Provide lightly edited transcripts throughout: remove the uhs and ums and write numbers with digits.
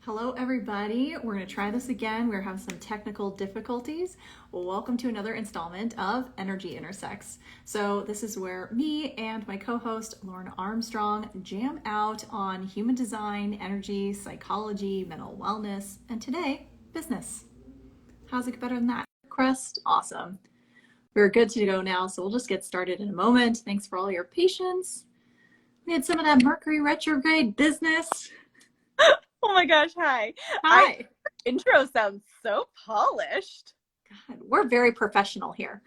Hello, everybody. We're going to try this again. We're having some technical difficulties. Welcome to another installment of Energy Intersects. So this is where me and my co-host Lauren Armstrong jam out on human design, energy, psychology, mental wellness, and today, business. How's it get better than that? Kreft? Awesome. We're good to go now, so we'll just get started in a moment. Thanks for all your patience. We had some of that Mercury retrograde business. Oh my gosh, hi. Hi. Intro sounds so polished. God, we're very professional here.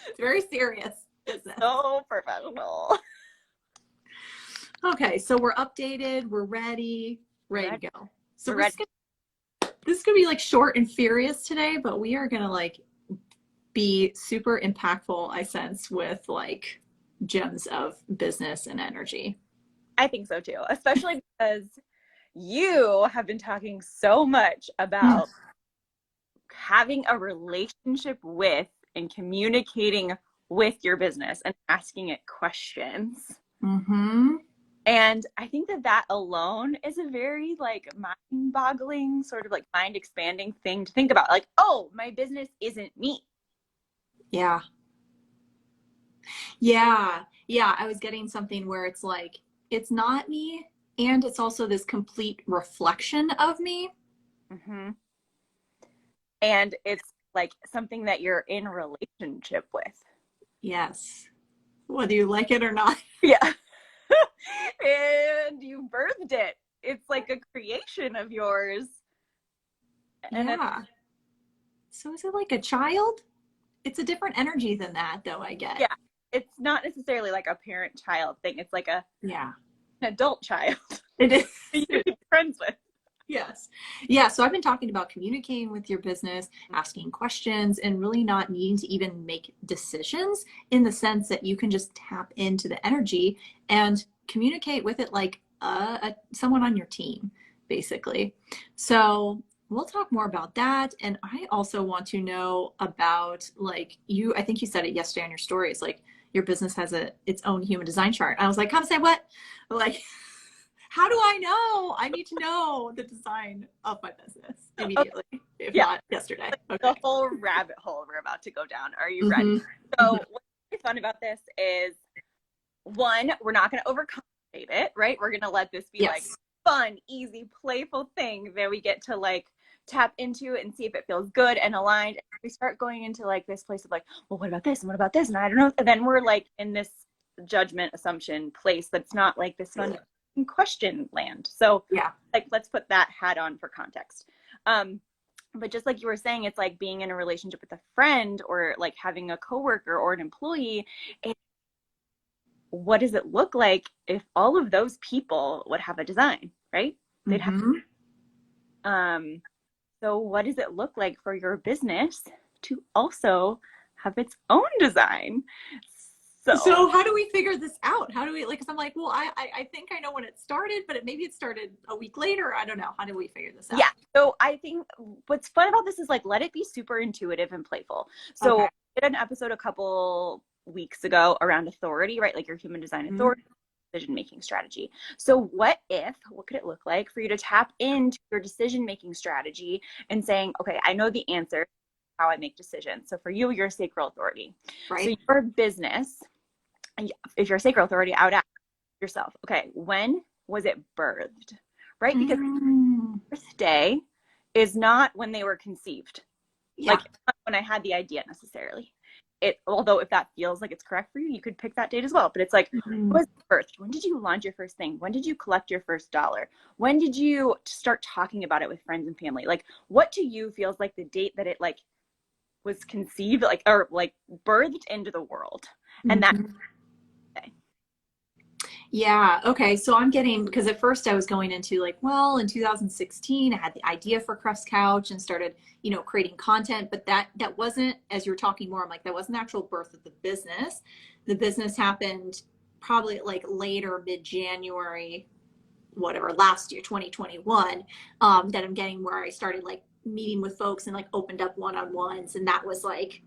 It's very serious business. So professional. Okay, so we're updated, we're ready to go. So We're this is gonna be like short and furious today, but we are gonna like be super impactful, I sense, with like gems of business and energy. I think so too, especially because you have been talking so much about having a relationship with and communicating with your business and asking it questions. Mm-hmm. And I think that alone is a very like mind-boggling, sort of like mind-expanding thing to think about. Like, oh, my business isn't me. Yeah. I was getting something where it's like, it's not me, and it's also this complete reflection of me. Mm-hmm. And it's like something that you're in a relationship with. Yes. Whether you like it or not. Yeah. And you birthed it. It's like a creation of yours. And yeah. So is it like a child? It's a different energy than that, though, I get. Yeah. It's not necessarily like a parent-child thing. It's like an adult child. It is. You can be friends with. Yes. Yeah. So I've been talking about communicating with your business, asking questions, and really not needing to even make decisions, in the sense that you can just tap into the energy and communicate with it like someone on your team, basically. So we'll talk more about that. And I also want to know about, like, I think you said it yesterday on your stories, like your business has its own human design chart. I was like, come say what? Like, how do I know? I need to know the design of my business immediately, if not yesterday. Okay. The whole rabbit hole we're about to go down. Are you ready? So what's really fun about this is, one, we're not going to overcomplicate it, right? We're going to let this be like fun, easy, playful thing that we get to like tap into and see if it feels good and aligned. And we start going into like this place of like, well, what about this? And what about this? And I don't know. And then we're like in this judgment assumption place that's not like this fun question land. So like, let's put that hat on for context. But just like you were saying, it's like being in a relationship with a friend or like having a coworker or an employee. What does it look like if all of those people would have a design, right? They'd have. So what does it look like for your business to also have its own design? So how do we figure this out? How do we, like, 'cause I'm like, well, I think I know when it started, but maybe it started a week later. I don't know. How do we figure this out? Yeah. So I think what's fun about this is like, let it be super intuitive and playful. So I did an episode a couple weeks ago around authority, right? Like your human design authority, decision-making strategy. So what could it look like for you to tap into your decision-making strategy and saying, okay, I know the answer, how I make decisions. So for you, you're a sacral authority. Right. So your business, if you're a sacral authority, I would ask yourself, okay, when was it birthed? Right? Because birthday is not when they were conceived. Like, it's not when I had the idea necessarily. Although if that feels like it's correct for you, you could pick that date as well. But it's like, when was it birthed? When did you launch your first thing? When did you collect your first dollar? When did you start talking about it with friends and family? Like, what to you feels like the date that it like was conceived, like, or like birthed into the world? And that. Yeah. Okay. So I'm getting, because at first I was going into like, well, in 2016, I had the idea for Kreft Couch and started, creating content, but that wasn't, as you were talking more, I'm like, that wasn't the actual birth of the business. The business happened probably like later, mid-January, whatever, last year, 2021, that I'm getting where I started like meeting with folks and like opened up one-on-ones. And that was like,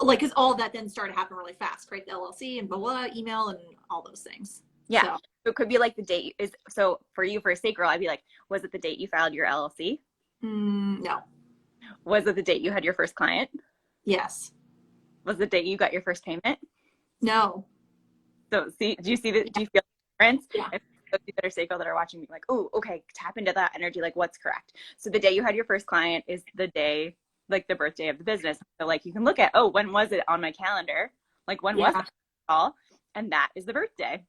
because all of that then started happening really fast, create the LLC and blah, blah, email and all those things. Yeah. So. So it could be like the date is, so for you, for a sacral, I'd be like, was it the date you filed your LLC? No. Was it the date you had your first client? Yes. Was the date you got your first payment? No. So see, do you see that? Do you feel the difference? Yeah. If those that are sacral that are watching me, like, oh, okay, tap into that energy. Like, what's correct? So the day you had your first client is the day, like the birthday of the business. So like you can look at, oh, when was it on my calendar? Like when was it all? And that is the birthday.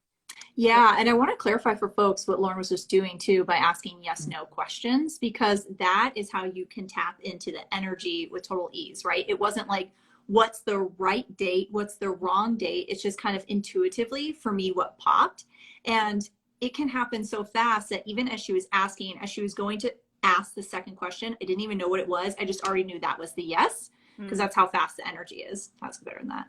Yeah, and I want to clarify for folks what Lauren was just doing too by asking yes, no questions, because that is how you can tap into the energy with total ease, right? It wasn't like, what's the right date? What's the wrong date? It's just kind of intuitively for me what popped. And it can happen so fast that even as she was asking, as she was going to ask the second question, I didn't even know what it was. I just already knew that was the yes, because that's how fast the energy is. That's better than that.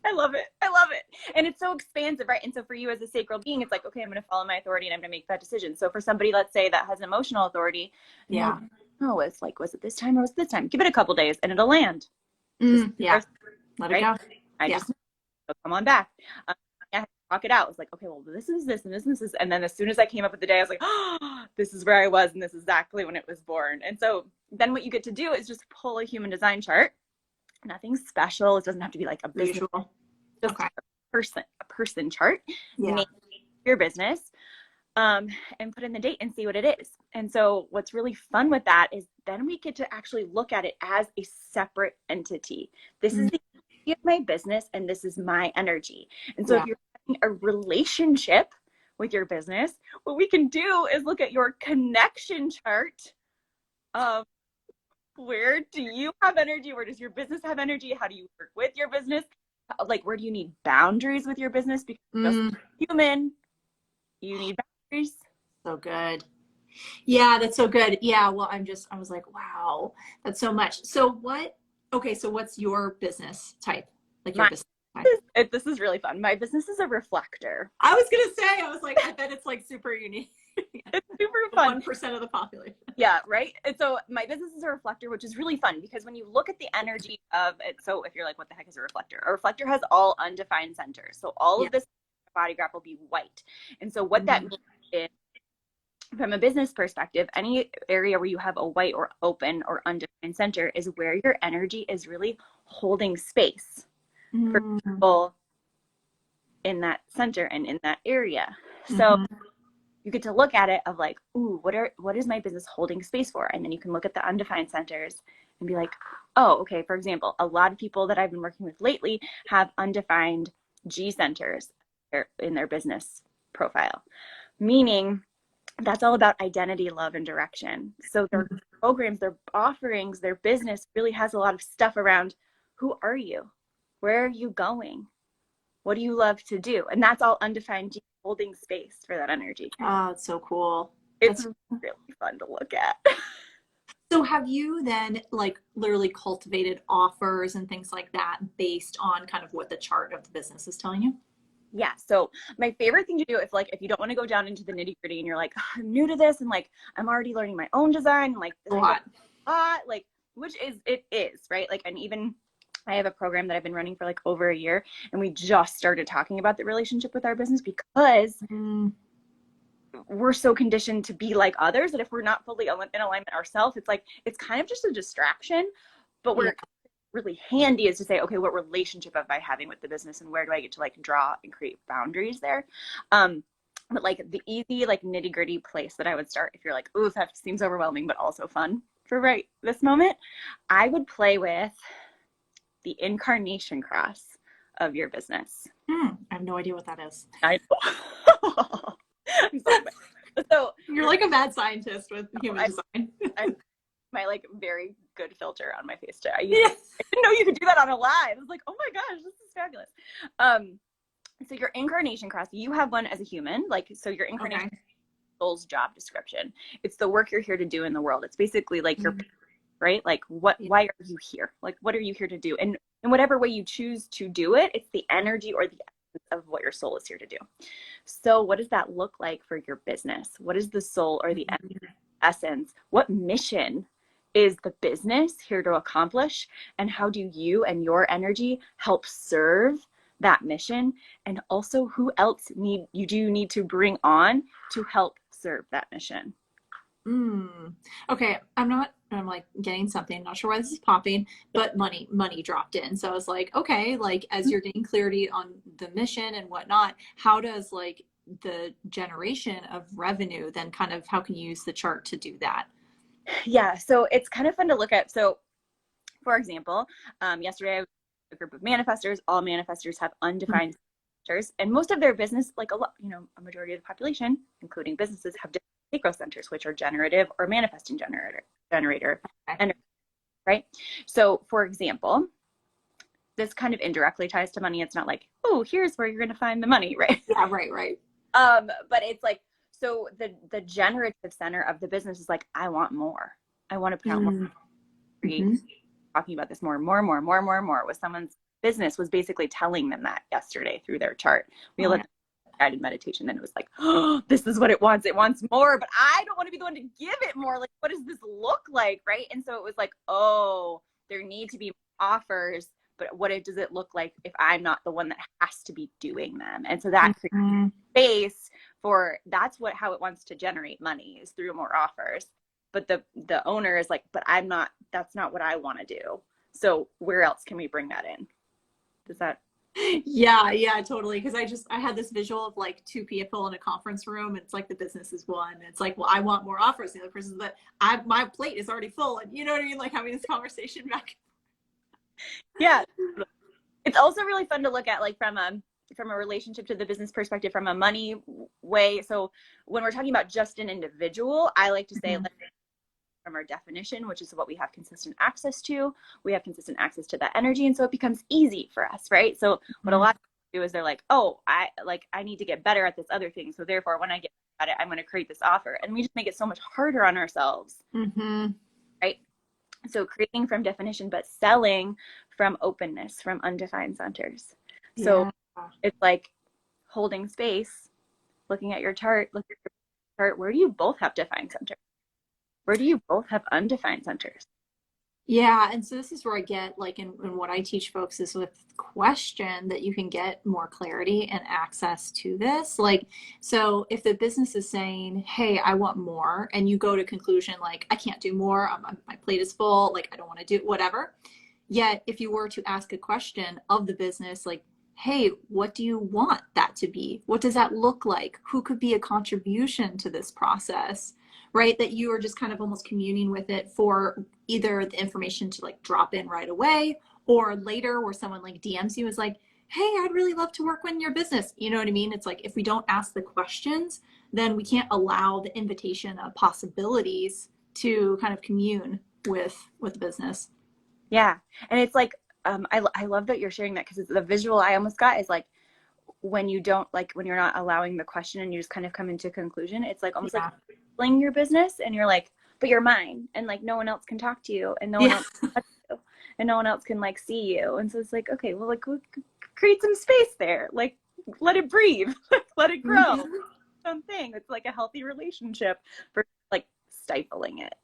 I love it. I love it. And it's so expansive, right? And so for you as a sacral being, it's like, okay, I'm going to follow my authority and I'm going to make that decision. So for somebody, let's say that has an emotional authority, yeah. Oh, it's like, was it this time or was it this time? Give it a couple days and it'll land. Yeah. Let it go. I just come on back. I had to talk it out. I was like, okay, well, this is this and this and this is, and then as soon as I came up with the day, I was like, oh, this is where I was and this is exactly when it was born. And so then what you get to do is just pull a human design chart. Nothing special. It doesn't have to be like a business, just a person chart. Name your business, and put in the date and see what it is. And so what's really fun with that is then we get to actually look at it as a separate entity. This is the energy of my business and this is my energy. And so if you're having a relationship with your business, what we can do is look at your connection chart of where do you have energy? Where does your business have energy? How do you work with your business? Like, where do you need boundaries with your business? Because you're just human, you need boundaries. So good. Yeah, that's so good. Yeah, well, I was like, wow, that's so much. So what's your business type? Like your business type? This is really fun. My business is a reflector. I was going to say, I was like, I bet it's like super unique. It's super fun. 1% of the population. Yeah, right? And so my business is a reflector, which is really fun because when you look at the energy of it, so if you're like, what the heck is a reflector? A reflector has all undefined centers. So all of this body graph will be white. And so what that means is, from a business perspective, any area where you have a white or open or undefined center is where your energy is really holding space for people in that center and in that area. So you get to look at it of like, ooh, what is my business holding space for? And then you can look at the undefined centers and be like, oh, okay, for example, a lot of people that I've been working with lately have undefined G centers in their business profile, meaning that's all about identity, love, and direction. So their programs, their offerings, their business really has a lot of stuff around who are you? Where are you going? What do you love to do? And that's all undefined G, holding space for that energy. Oh, it's so cool. It's really fun to look at. So have you then like literally cultivated offers and things like that based on kind of what the chart of the business is telling you? Yeah. So my favorite thing to do if you don't want to go down into the nitty gritty and you're like, I'm new to this and like I'm already learning my own design, like this a lot, like which is it is, right? Like, and even I have a program that I've been running for like over a year, and we just started talking about the relationship with our business because we're so conditioned to be like others that if we're not fully in alignment ourselves, it's like, it's kind of just a distraction, but we're really handy is to say, okay, what relationship am I having with the business and where do I get to like draw and create boundaries there? But like the easy, like nitty gritty place that I would start if you're like, ooh, that seems overwhelming, but also fun for right this moment, I would play with the incarnation cross of your business. I have no idea what that is. I know. So you're like a mad scientist with human design. My like very good filter on my face. I didn't know you could do that on a live. I was like, oh my gosh, this is fabulous. So your incarnation cross, you have one as a human, like, so your incarnation soul's job description. It's the work you're here to do in the world. It's basically like your right? Like why are you here? Like, what are you here to do? And in whatever way you choose to do it, it's the energy or the essence of what your soul is here to do. So what does that look like for your business? What is the soul or the essence? What mission is the business here to accomplish? And how do you and your energy help serve that mission, and also who else you do need to bring on to help serve that mission. Okay, I'm like getting something, not sure why this is popping, but money dropped in. So I was like, okay, like as you're getting clarity on the mission and whatnot, how does like the generation of revenue then kind of, how can you use the chart to do that? Yeah, so it's kind of fun to look at. So for example, yesterday I was with a group of manifestors. All manifestors have undefined centers, and most of their business, like a lot, a majority of the population, including businesses, have different sacral centers, which are generative or manifesting generator energy, right? So for example, this kind of indirectly ties to money. It's not like, oh, here's where you're going to find the money, right? Yeah, right. But it's like, so the generative center of the business is like, I want more. I want to put out more. Talking about this more with someone's business was basically telling them that yesterday through their chart. We looked at guided meditation and it was like, oh, this is what it wants. It wants more, but I don't want to be the one to give it more. Like, what does this look like? Right. And so it was like, oh, there need to be offers, but does it look like if I'm not the one that has to be doing them? And so that creates space for, how it wants to generate money, is through more offers. But the owner is like, but that's not what I want to do. So where else can we bring that in? Does that? Yeah, totally. Because I had this visual of like two people in a conference room, and it's like the business is one. It's like, well, I want more offers. The other person's that my plate is already full, and you know what I mean? Like having this conversation back. Yeah, it's also really fun to look at, like from a relationship to the business perspective, from a money way. So when we're talking about just an individual, I like to say, from our definition, which is what we have consistent access to. We have consistent access to that energy. And so it becomes easy for us, right? So what a lot of people do is they're like, oh, I need to get better at this other thing. So therefore, when I get at it, I'm going to create this offer. And we just make it so much harder on ourselves, right? So creating from definition, but selling from openness, from undefined centers. So it's like holding space, looking at your chart, where do you both have defined centers? Where do you both have undefined centers? Yeah, and so this is where I get like in what I teach folks is with question that you can get more clarity and access to this. Like, so if the business is saying, hey, I want more, and you go to conclusion like, I can't do more, my plate is full, like I don't want to do whatever. Yet if you were to ask a question of the business, like, hey, what do you want that to be? What does that look like? Who could be a contribution to this process? Right? That you are just kind of almost communing with it for either the information to like drop in right away, or later where someone like DMs you is like, hey, I'd really love to work in your business. You know what I mean? It's like, if we don't ask the questions, then we can't allow the invitation of possibilities to kind of commune with the business. Yeah. And it's like, I love that you're sharing that, because the visual I almost got is like, when you don't, like when you're not allowing the question and you just kind of come into conclusion, it's like almost like selling your business, and you're like, but you're mine, and like no one else can talk to you, and no one else can touch you, and no one else can like see you. And so it's like, okay, well, like create some space there, like let it breathe, let it grow. Something it's like a healthy relationship for like stifling it.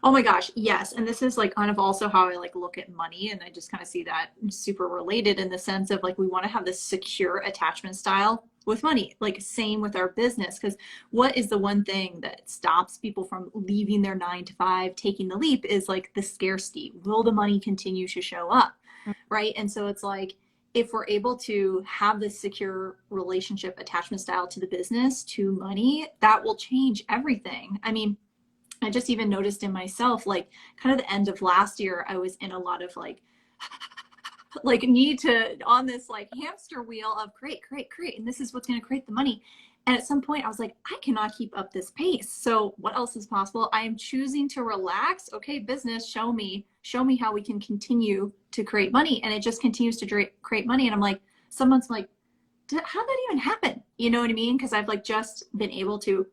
Oh my gosh, yes. And this is like kind of also how I like look at money. And I just kind of see that super related in the sense of like, we want to have this secure attachment style with money, like same with our business. Because what is the one thing that stops people from leaving their 9 to 5, taking the leap, is like the scarcity. Will the money continue to show up? Right. And so it's like, if we're able to have this secure relationship attachment style to the business, to money, that will change everything. I mean, I just even noticed in myself, like kind of the end of last year, I was in a lot of like need to on this like hamster wheel of create. And this is what's going to create the money. And at some point I was like, I cannot keep up this pace. So what else is possible? I am choosing to relax. Okay, business, show me how we can continue to create money. And it just continues to create money. And I'm like, someone's like, how'd that even happen? You know what I mean? Because I've like just been able to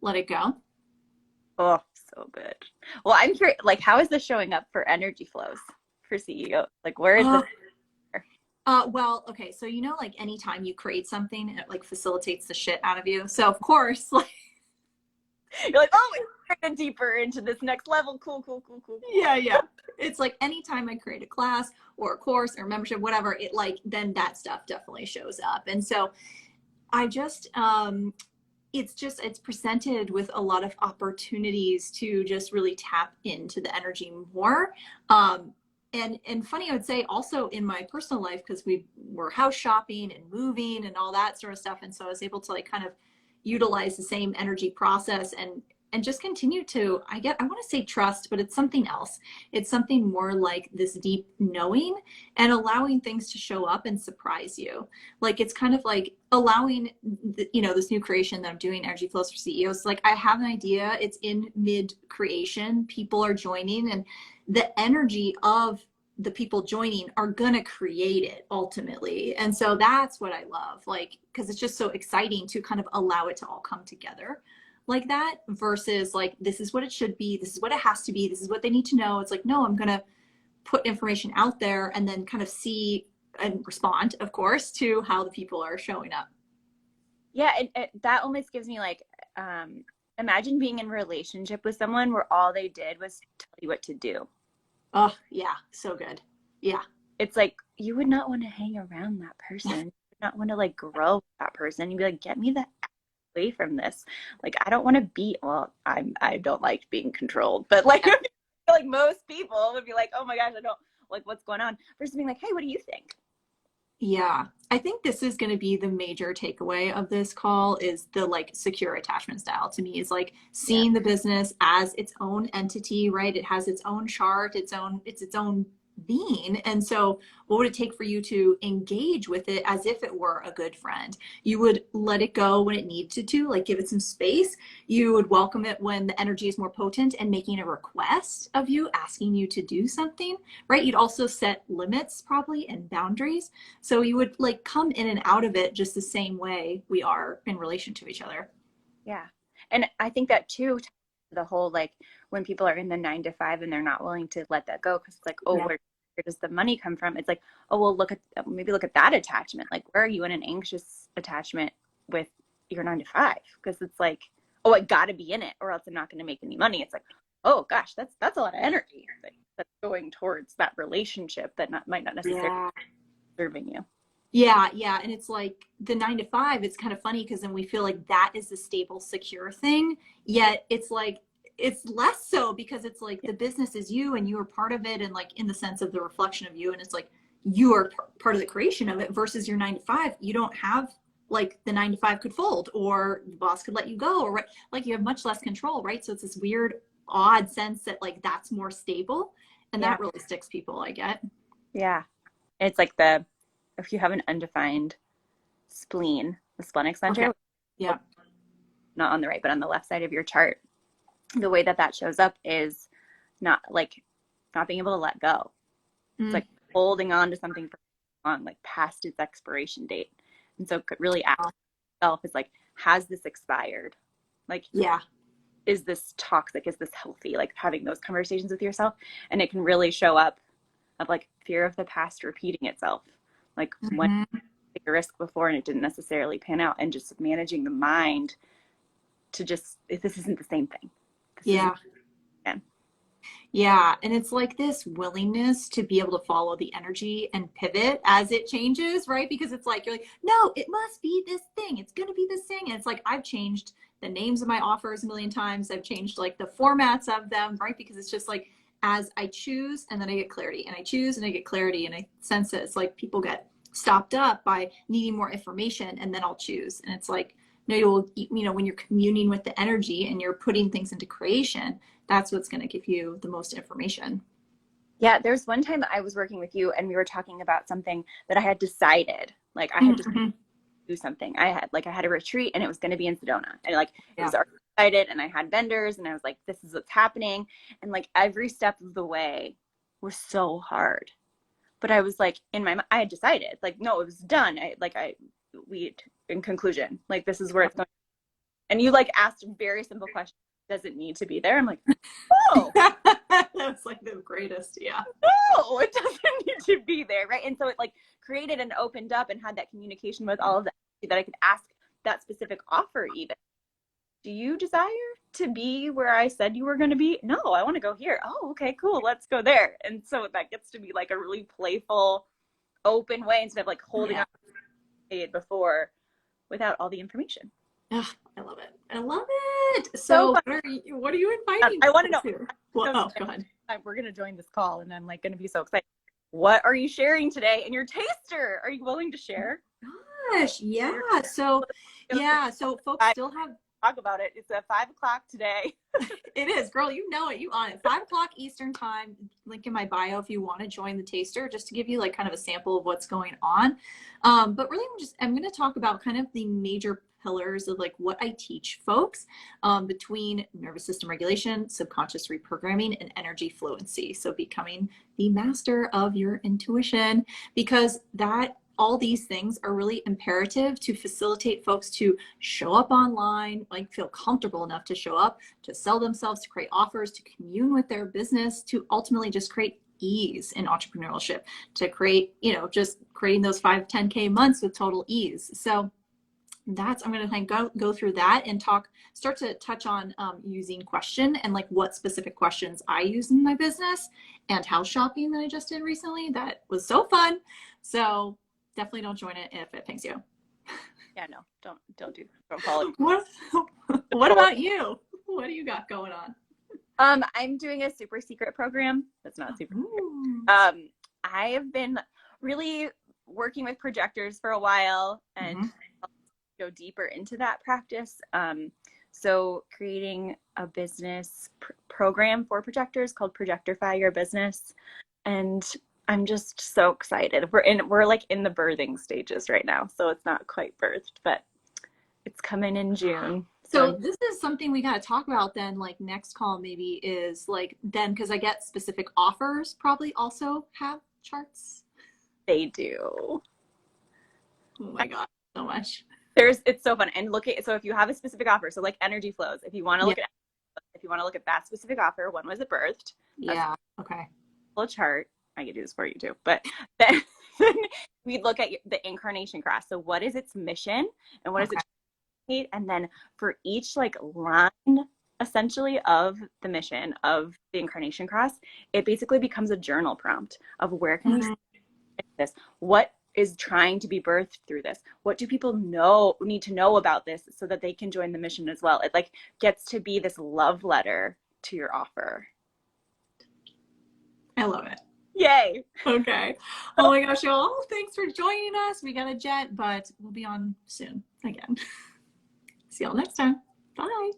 let it go. Oh, so good. Well, I'm curious, like, how is this showing up for energy flows for CEO? Like, where is this? Well, okay. So, like anytime you create something, it like facilitates the shit out of you. So of course, like you're like, oh, We're deeper into this next level. Cool. Yeah. It's like anytime I create a class or a course or membership, whatever, it like, then that stuff definitely shows up. And so I just, it's presented with a lot of opportunities to just really tap into the energy more. And funny, I would say also in my personal life, because we were house shopping and moving and all that sort of stuff. And so I was able to like kind of utilize the same energy process and just continue to, I want to say trust, but it's something else. It's something more like this deep knowing and allowing things to show up and surprise you. Like, it's kind of like allowing, this new creation that I'm doing, Energy Flows for CEOs. Like, I have an idea, it's in mid creation, people are joining, and the energy of the people joining are going to create it ultimately. And so that's what I love, like, because it's just so exciting to kind of allow it to all come together like that, versus like, this is what it should be, this is what it has to be, this is what they need to know. It's like, no, I'm going to put information out there and then kind of see and respond, of course, to how the people are showing up. Yeah, that almost gives me like, imagine being in a relationship with someone where all they did was tell you what to do. Oh, yeah, so good. Yeah. It's like, you would not want to hang around that person. You would not want to like grow with that person. You'd be like, get me the away from this. Like, I don't want to be, well, I don't like being controlled, but like, like most people would be like, oh my gosh, I don't like what's going on, versus being like, hey, what do you think? Yeah, I think this is going to be the major takeaway of this call, is the like secure attachment style. To me, is like seeing the business as its own entity, right? It has its own chart, it's its own being. And so what would it take for you to engage with it as if it were a good friend? You would let it go when it needed to, like give it some space. You would welcome it when the energy is more potent and making a request of you, asking you to do something, right? You'd also set limits probably and boundaries. So you would like come in and out of it just the same way we are in relation to each other. Yeah. And I think that too, the whole, like when people are in the 9 to 5 and they're not willing to let that go, because it's like, oh, where does the money come from? It's like, oh, well, maybe look at that attachment. Like, where are you in an anxious attachment with your 9 to 5? Because it's like, oh, I got to be in it or else I'm not going to make any money. It's like, oh gosh, that's a lot of energy that's going towards that relationship that might not necessarily be serving you. Yeah. And it's like the 9 to 5, it's kind of funny because then we feel like that is the stable, secure thing. Yet it's like, it's less so, because it's like the business is you and you are part of it, and like in the sense of the reflection of you. And it's like you are part of the creation of it, versus your 9 to 5. You don't have like the 9 to 5 could fold, or the boss could let you go, or like you have much less control, right? So it's this weird, odd sense that like that's more stable. And that really sticks people, I get. Yeah. It's like if you have an undefined spleen, the splenic center, not on the right, but on the left side of your chart, the way that shows up is not being able to let go. It's like holding on to something for long, like past its expiration date. And so could really ask yourself, is like, has this expired? Like, is this toxic? Is this healthy? Like having those conversations with yourself. And it can really show up of like fear of the past repeating itself. Like when you take a risk before and it didn't necessarily pan out, and just managing the mind to just, if this isn't the same thing. Yeah. And it's like this willingness to be able to follow the energy and pivot as it changes, right? Because it's like, you're like, no, it must be this thing. It's going to be this thing. And it's like, I've changed the names of my offers a million times. I've changed like the formats of them, right? Because it's just like, as I choose and then I get clarity, and I choose and I get clarity, and I sense it. It's like people get stopped up by needing more information, and then I'll choose. And it's like, no, when you're communing with the energy and you're putting things into creation, that's what's going to give you the most information. Yeah, there's one time that I was working with you and we were talking about something that I had decided, like I had to do something. I had a retreat and it was going to be in Sedona, and like it was already decided, and I had vendors, and I was like, this is what's happening. And like every step of the way was so hard. But I was like, in my mind, I had decided, like, no, it was done. In conclusion, like, this is where it's going. And you like asked a very simple question: does it need to be there? I'm like, oh, that's like the greatest. Yeah. No, it doesn't need to be there, right? And so it like created and opened up and had that communication with all of that I could ask that specific offer. Even, do you desire to be where I said you were going to be? No, I want to go here. Oh, okay, cool. Let's go there. And so that gets to be like a really playful, open way instead of like holding on before without all the information. Oh, I love it. I love it. So what are you inviting? I want to know. Oh, go ahead. We're going to join this call and I'm like going to be so excited. What are you sharing today in your taster? Are you willing to share? Gosh, yeah. So folks still have talk about it. It's at 5 o'clock today. It is, girl. You know it. You on it. 5 o'clock Eastern time. Link in my bio if you want to join the taster, just to give you like kind of a sample of what's going on. But really, I'm going to talk about kind of the major pillars of like what I teach folks between nervous system regulation, subconscious reprogramming, and energy fluency. So becoming the master of your intuition, because all these things are really imperative to facilitate folks to show up online, like feel comfortable enough to show up, to sell themselves, to create offers, to commune with their business, to ultimately just create ease in entrepreneurship, to create, just creating those 5-10K months with total ease. So I'm going to go through that and start to touch on using question and like what specific questions I use in my business, and house shopping that I just did recently. That was so fun. So definitely don't join it if it pings you. Yeah, no, don't follow. What about you? What do you got going on? I'm doing a super secret program. That's not super secret. I have been really working with projectors for a while and go deeper into that practice. So creating a business program for projectors called Projectify Your Business. And I'm just so excited. We're like in the birthing stages right now. So it's not quite birthed, but it's coming in June. So this is something we got to talk about then, like next call maybe is like then, because I get specific offers probably also have charts. They do. Oh my God, so much. It's so fun. And so if you have a specific offer, so like energy flows, if you want to look at that specific offer, when was it birthed? Yeah. Okay. Full chart. I could do this for you too, but then we look at the incarnation cross. So what is its mission and what is it? And then for each like line essentially of the mission of the incarnation cross, it basically becomes a journal prompt of where can we see this? What is trying to be birthed through this? What do people need to know about this so that they can join the mission as well? It like gets to be this love letter to your offer. I love it. Yay. Okay. Oh my gosh, y'all. Thanks for joining us. We got a jet, but we'll be on soon again. See y'all next time. Bye.